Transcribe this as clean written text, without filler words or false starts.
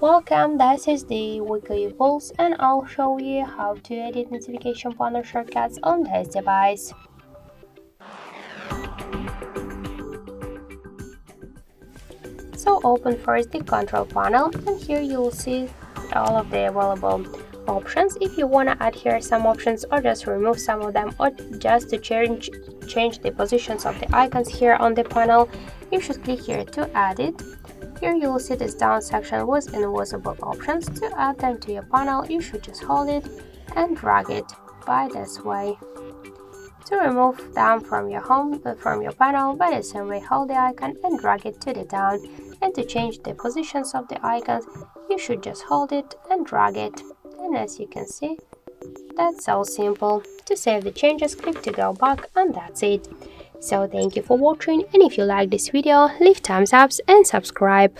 Welcome, this is the WIKO U Pulse, and I'll show you how to edit notification panel shortcuts on this device. So open first the control panel, and here you'll see all of the available options. If you want to add here some options or just remove some of them, or just to change the positions of the icons here on the panel, you should click here to add it. Here you will see this down section with invisible options. To add them to your panel, you should just hold it and drag it by this way. To remove them from your panel, by the same way, hold the icon and drag it to the down. And to change the positions of the icons, you should just hold it and drag it. And as you can see, that's so simple. To save the changes, click to go back, and that's it. So thank you for watching, and if you like this video, leave thumbs up and subscribe.